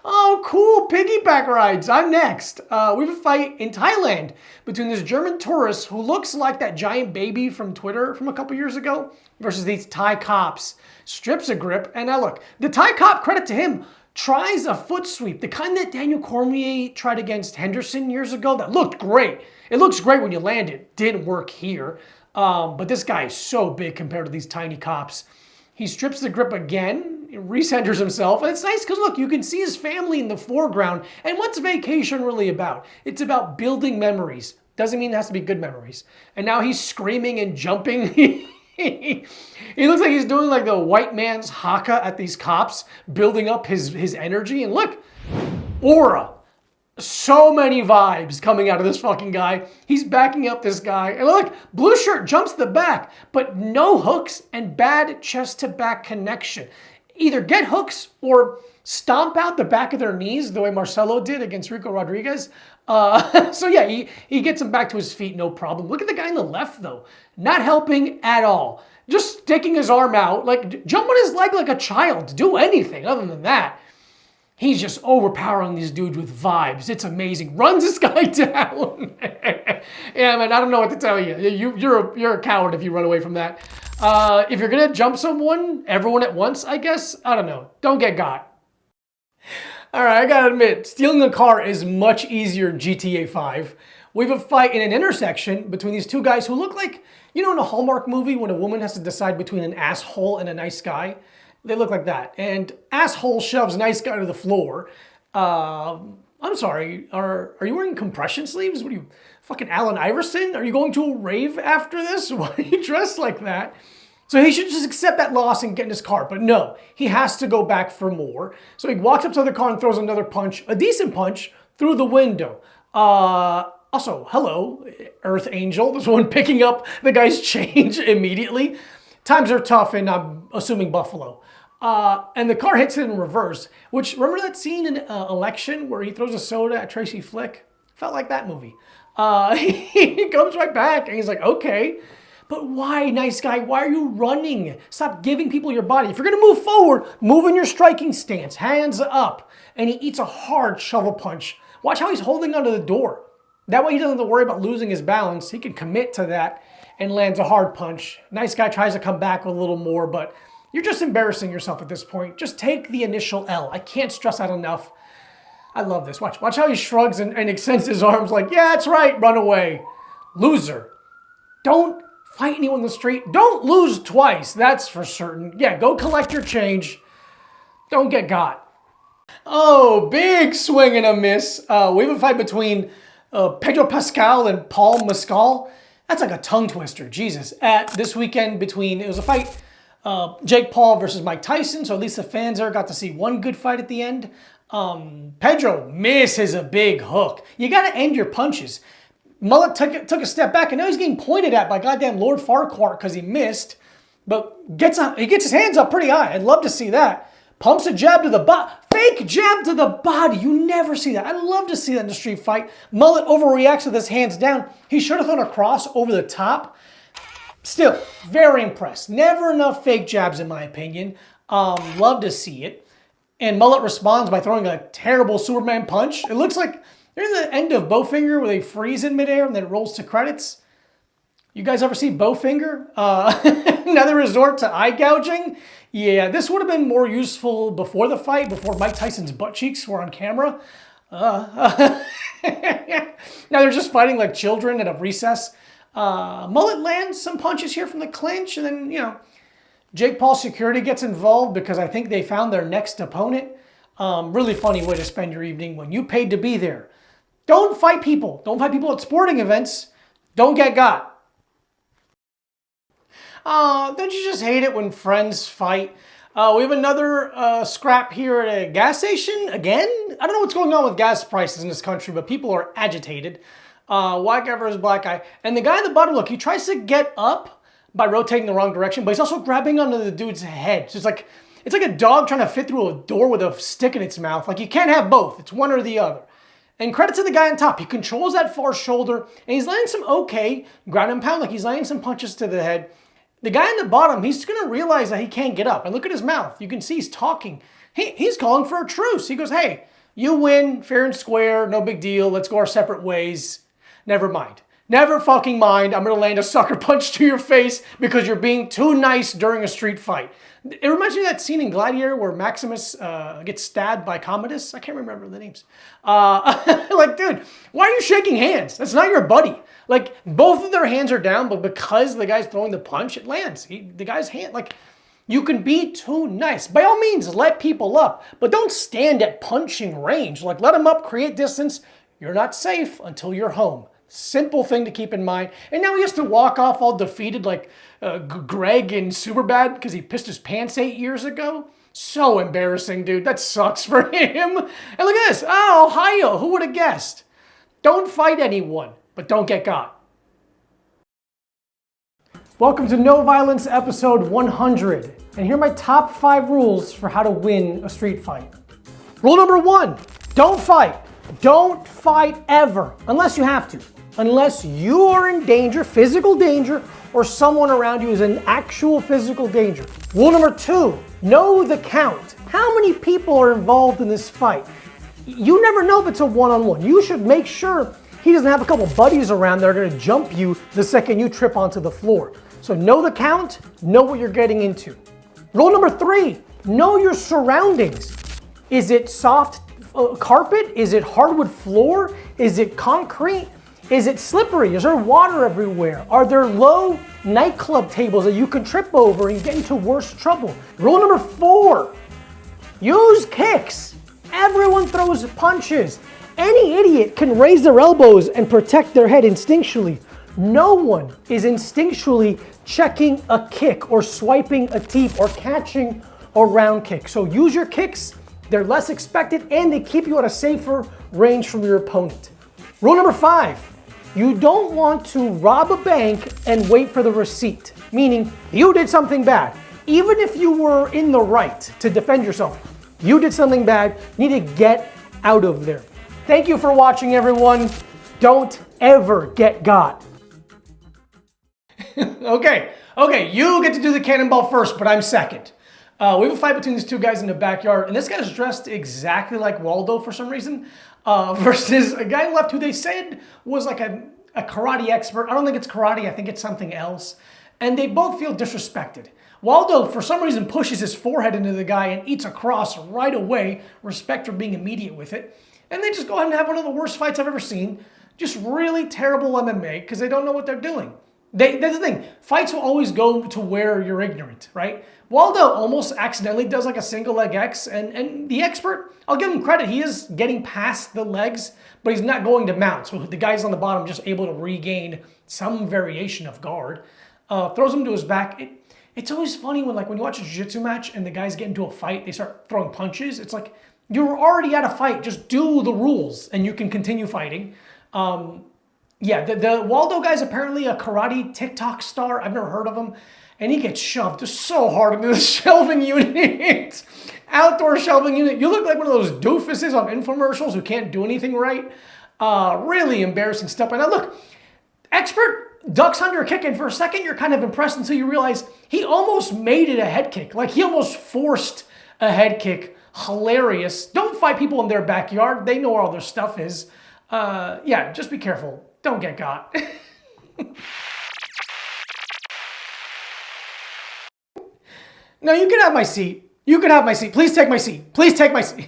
Oh, cool. Piggyback rides. I'm next. We have a fight in Thailand between this German tourist who looks like that giant baby from Twitter from a couple years ago versus these Thai cops. Strips a grip. And now look, the Thai cop, credit to him, tries a foot sweep. The kind that Daniel Cormier tried against Henderson years ago. That looked great. It looks great when you land it. Didn't work here. But this guy is so big compared to these tiny cops. He strips the grip again, recenters himself, and it's nice because look, you can see his family in the foreground, and what's vacation really about? It's about building memories. Doesn't mean it has to be good memories. And now he's screaming and jumping. He looks like he's doing like the white man's haka at these cops, building up his energy, and look, aura. So many vibes coming out of this fucking guy. He's backing up this guy. And look, blue shirt jumps the back, but no hooks and bad chest to back connection. Either get hooks or stomp out the back of their knees the way Marcelo did against Rico Rodriguez. So yeah, he gets him back to his feet, no problem. Look at the guy on the left though. Not helping at all. Just sticking his arm out, like jump on his leg like a child. Do anything other than that. He's just overpowering these dudes with vibes. It's amazing. Runs this guy down. Yeah, man, I don't know what to tell you. You're a coward if you run away from that. If you're gonna jump someone, everyone at once, I guess. I don't know. Don't get got. All right, I gotta admit, stealing a car is much easier in GTA 5. We have a fight in an intersection between these two guys who look like, you know, in a Hallmark movie when a woman has to decide between an asshole and a nice guy. They look like that. And asshole shoves nice guy to the floor. I'm sorry, are you wearing compression sleeves? What are you, fucking Allen Iverson? Are you going to a rave after this? Why are you dressed like that? So he should just accept that loss and get in his car. But no, he has to go back for more. So he walks up to the car and throws another punch, a decent punch, through the window. Also, hello, Earth Angel. This one picking up the guy's change immediately. Times are tough in, I'm assuming, Buffalo. And the car hits it in reverse, which, remember that scene in Election where he throws a soda at Tracy Flick? Felt like that movie. He comes right back and he's like, okay, but why, nice guy? Why are you running? Stop giving people your body. If you're going to move forward, move in your striking stance, hands up. And he eats a hard shovel punch. Watch how he's holding onto the door. That way he doesn't have to worry about losing his balance. He can commit to that and lands a hard punch. Nice guy tries to come back with a little more, but you're just embarrassing yourself at this point. Just take the initial L. I can't stress that enough. I love this. Watch how he shrugs and extends his arms like, yeah, that's right, run away. Loser. Don't fight anyone in the street. Don't lose twice, that's for certain. Yeah, go collect your change. Don't get got. Oh, big swing and a miss. We have a fight between Pedro Pascal and Paul Mescal. That's like a tongue twister, Jesus. At this weekend it was a fight, Jake Paul versus Mike Tyson, so at least the fans there got to see one good fight at the end. Pedro misses a big hook. You gotta end your punches. Mullet took a step back, and now he's getting pointed at by goddamn Lord Farquhar because he missed, but he gets his hands up pretty high. I'd love to see that. Pumps a jab to the body. Fake jab to the body. You never see that. I'd love to see that in a street fight. Mullet overreacts with his hands down. He should have thrown a cross over the top. Still, very impressed. Never enough fake jabs in my opinion. Love to see it. And Mullet responds by throwing a terrible Superman punch. It looks like there's the end of Bowfinger where they freeze in midair and then it rolls to credits. You guys ever see Bowfinger? Another resort to eye gouging? Yeah, this would have been more useful before the fight, before Mike Tyson's butt cheeks were on camera. Now they're just fighting like children at a recess. Mullet lands some punches here from the clinch, and then, you know, Jake Paul security gets involved because I think they found their next opponent. Really funny way to spend your evening when you paid to be there. Don't fight people. Don't fight people at sporting events. Don't get got. Don't you just hate it when friends fight? We have another scrap here at a gas station again. I don't know what's going on with gas prices in this country, but people are agitated. White guy versus black guy. And the guy at the bottom, look, he tries to get up by rotating the wrong direction, but he's also grabbing onto the dude's head. So it's like a dog trying to fit through a door with a stick in its mouth. Like, you can't have both. It's one or the other. And credit to the guy on top. He controls that far shoulder, and he's landing some okay ground and pound. Like, he's landing some punches to the head. The guy on the bottom, he's going to realize that he can't get up. And look at his mouth. You can see he's talking He's calling for a truce. He goes, hey, you win, fair and square, no big deal. Let's go our separate ways. Never mind. Never fucking mind. I'm going to land a sucker punch to your face because you're being too nice during a street fight. It reminds me of that scene in Gladiator where Maximus gets stabbed by Commodus. I can't remember the names. Like, dude, why are you shaking hands? That's not your buddy. Like, both of their hands are down, but because the guy's throwing the punch, it lands. The guy's hand, like, you can be too nice. By all means, let people up, but don't stand at punching range. Like, let them up, create distance. You're not safe until you're home. Simple thing to keep in mind. And now he has to walk off all defeated like Greg in Superbad because he pissed his pants 8 years ago. So embarrassing, dude. That sucks for him. And look at this. Oh, Ohio. Who would have guessed? Don't fight anyone, but don't get got. Welcome to No Violence episode 100. And here are my top 5 rules for how to win a street fight. Rule number 1, don't fight. Don't fight ever, unless you have to. Unless you are in danger, physical danger, or someone around you is in actual physical danger. Rule number 2, know the count. How many people are involved in this fight? You never know if it's a one-on-one. You should make sure he doesn't have a couple buddies around that are going to jump you the second you trip onto the floor. So know the count, know what you're getting into. Rule number 3, know your surroundings. Is it soft carpet? Is it hardwood floor? Is it concrete? Is it slippery? Is there water everywhere? Are there low nightclub tables that you can trip over and get into worse trouble? Rule number 4, use kicks. Everyone throws punches. Any idiot can raise their elbows and protect their head instinctually. No one is instinctually checking a kick or swiping a teep or catching a round kick. So use your kicks. They're less expected and they keep you at a safer range from your opponent. Rule number 5, you don't want to rob a bank and wait for the receipt. Meaning you did something bad. Even if you were in the right to defend yourself, you did something bad, you need to get out of there. Thank you for watching, everyone. Don't ever get got. Okay, you get to do the cannonball first, but I'm second. We have a fight between these two guys in the backyard, and this guy's dressed exactly like Waldo for some reason, versus a guy left who they said was like a karate expert. I don't think it's karate, I think it's something else. And they both feel disrespected. Waldo, for some reason, pushes his forehead into the guy and eats a cross right away, respect for being immediate with it. And they just go ahead and have one of the worst fights I've ever seen. Just really terrible MMA because they don't know what they're doing. That's the thing. Fights will always go to where you're ignorant, right? Waldo almost accidentally does like a single leg X, and the expert, I'll give him credit, he is getting past the legs, but he's not going to mount. So the guys on the bottom just able to regain some variation of guard. Throws him to his back. It's always funny when you watch a jiu-jitsu match and the guys get into a fight, they start throwing punches. It's like, you're already at a fight, just do the rules and you can continue fighting. Yeah, the Waldo guy's apparently a karate TikTok star. I've never heard of him. And he gets shoved just so hard into the shelving unit. Outdoor shelving unit. You look like one of those doofuses on infomercials who can't do anything right. Really embarrassing stuff. And now look, expert ducks under a kick, and for a second you're kind of impressed until you realize he almost made it a head kick. Like he almost forced a head kick. Hilarious. Don't fight people in their backyard. They know where all their stuff is. Yeah, just be careful. Don't get got. No, you can have my seat. You can have my seat. Please take my seat. Please take my seat.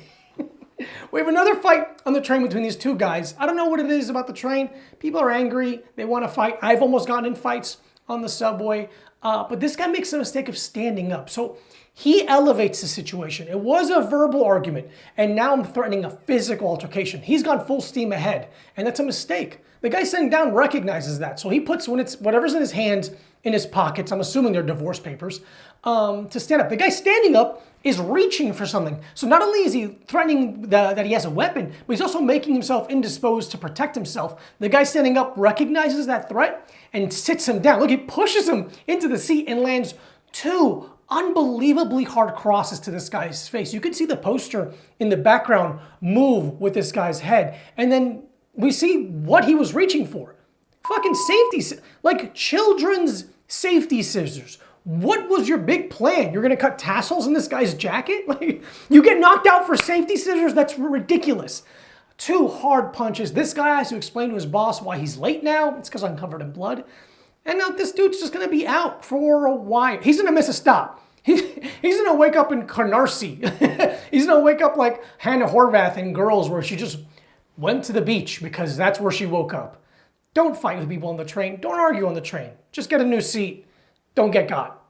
We have another fight on the train between these two guys. I don't know what it is about the train. People are angry. They want to fight. I've almost gotten in fights on the subway. But this guy makes the mistake of standing up. So he elevates the situation. It was a verbal argument, and now I'm threatening a physical altercation. He's gone full steam ahead, and that's a mistake. The guy sitting down recognizes that, so he puts whatever's in his hands in his pockets, I'm assuming they're divorce papers, to stand up. The guy standing up is reaching for something. So not only is he threatening that he has a weapon, but he's also making himself indisposed to protect himself. The guy standing up recognizes that threat and sits him down. Look, he pushes him into the seat and lands 2 unbelievably hard crosses to this guy's face. You can see the poster in the background move with this guy's head. And then we see what he was reaching for. Fucking safety, like children's safety scissors. What was your big plan? You're gonna cut tassels in this guy's jacket? Like, you get knocked out for safety scissors? That's ridiculous. 2 hard punches. This guy has to explain to his boss why he's late now. It's because I'm covered in blood. And now this dude's just gonna be out for a while. He's gonna miss a stop. He's gonna wake up in Canarsie. He's gonna wake up like Hannah Horvath in Girls, where she just went to the beach because that's where she woke up. Don't fight with people on the train. Don't argue on the train. Just get a new seat. Don't get got.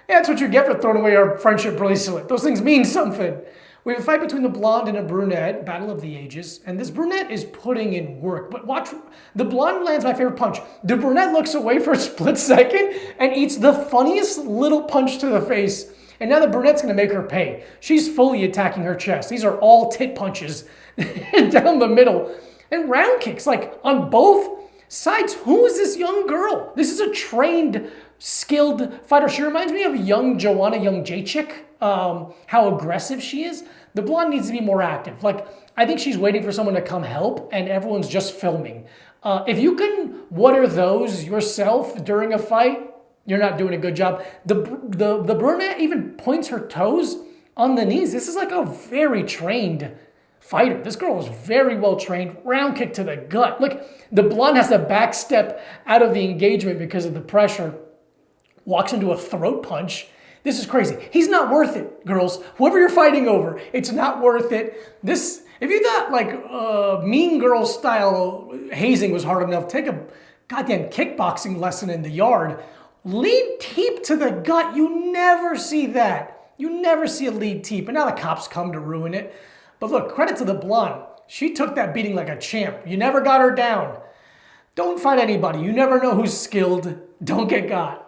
Yeah, that's what you get for throwing away our friendship bracelet. Those things mean something. We have a fight between the blonde and a brunette, battle of the ages, and this brunette is putting in work. But watch, the blonde lands my favorite punch. The brunette looks away for a split second and eats the funniest little punch to the face. And now the brunette's gonna make her pay. She's fully attacking her chest. These are all tit punches down the middle. And round kicks, like on both sides. Who is this young girl? This is a trained, skilled fighter. She reminds me of young Joanna Jędrzejczyk, how aggressive she is. The blonde needs to be more active. Like, I think she's waiting for someone to come help and everyone's just filming. If you can water those yourself during a fight, you're not doing a good job. The brunette even points her toes on the knees. This is like a very trained fighter. This girl is very well trained. Round kick to the gut. Look, the blonde has to back step out of the engagement because of the pressure. Walks into a throat punch. This is crazy. He's not worth it, girls. Whoever you're fighting over, it's not worth it. This, if you thought like Mean Girls style hazing was hard enough, take a goddamn kickboxing lesson in the yard. Lead teep to the gut. You never see that. You never see a lead teep. And now the cops come to ruin it. But look, credit to the blonde. She took that beating like a champ. You never got her down. Don't fight anybody. You never know who's skilled. Don't get got.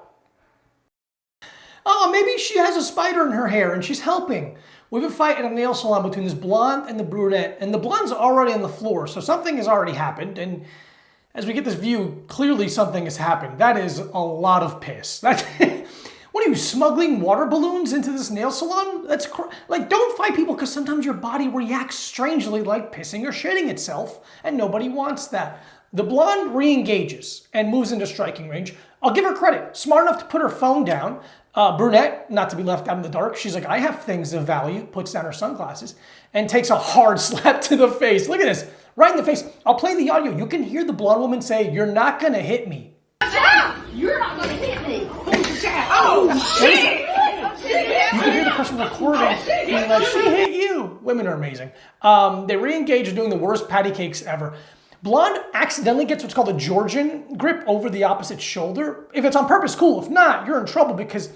Oh, maybe she has a spider in her hair and she's helping. We have a fight in a nail salon between this blonde and the brunette. And the blonde's already on the floor, so something has already happened. And as we get this view, clearly something has happened. That is a lot of piss. What are you, smuggling water balloons into this nail salon? That's like, don't fight people because sometimes your body reacts strangely, like pissing or shitting itself, and nobody wants that. The blonde re-engages and moves into striking range. I'll give her credit. Smart enough to put her phone down. Brunette, not to be left out in the dark, she's like, I have things of value, puts down her sunglasses, and takes a hard slap to the face. Look at this, right in the face. I'll play the audio. You can hear the blonde woman say, "You're not gonna hit me." You're not gonna hit me. Oh, shit! You can hear the person recording being like, "She hit you." Women are amazing. They re-engage doing the worst patty cakes ever. Blonde accidentally gets what's called a Georgian grip over the opposite shoulder. If it's on purpose, cool. If not, you're in trouble because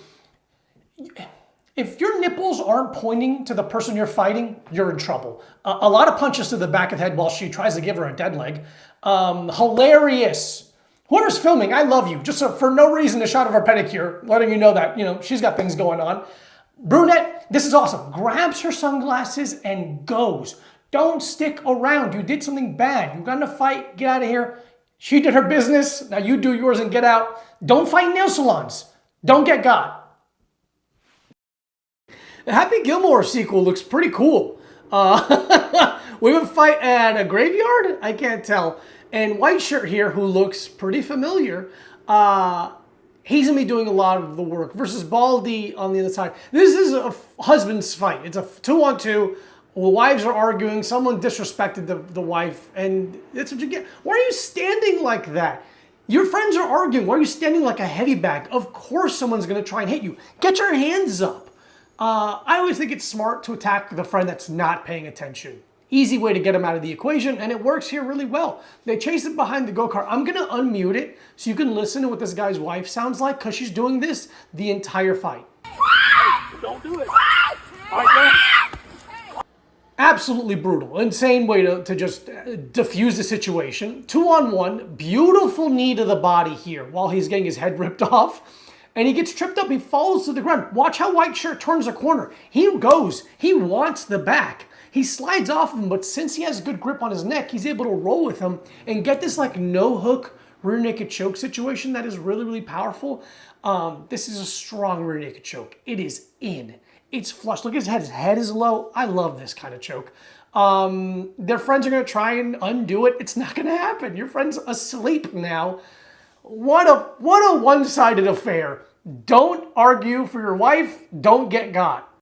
if your nipples aren't pointing to the person you're fighting, you're in trouble. A lot of punches to the back of the head while she tries to give her a dead leg. Hilarious. Whoever's filming, I love you. Just for no reason, a shot of her pedicure, letting you know that, she's got things going on. Brunette, this is awesome. Grabs her sunglasses and goes. Don't stick around. You did something bad. You got in a fight. Get out of here. She did her business. Now you do yours and get out. Don't fight nail salons. Don't get got. The Happy Gilmore sequel looks pretty cool. We have a fight at a graveyard? I can't tell. And White Shirt here, who looks pretty familiar, he's going to be doing a lot of the work versus Baldy on the other side. This is a husband's fight. It's a 2-on-2. Well, wives are arguing. Someone disrespected the wife, and that's what you get. Why are you standing like that? Your friends are arguing. Why are you standing like a heavy bag? Of course someone's going to try and hit you. Get your hands up. I always think it's smart to attack the friend that's not paying attention. Easy way to get them out of the equation, and it works here really well. They chase it behind the go-kart. I'm going to unmute it so you can listen to what this guy's wife sounds like because she's doing this the entire fight. Don't do it. All right, Absolutely brutal. Insane way to just diffuse the situation. 2-on-1. Beautiful knee to the body here while he's getting his head ripped off. And he gets tripped up. He falls to the ground. Watch how White Shirt turns a corner. He goes. He wants the back. He slides off of him, but since he has good grip on his neck, he's able to roll with him and get this like no hook rear naked choke situation that is really, really powerful. This is a strong rear naked choke. It is in. It's flush. Look at his head. His head is low. I love this kind of choke. Their friends are going to try and undo it. It's not going to happen. Your friend's asleep now. What a one-sided affair. Don't argue for your wife. Don't get got.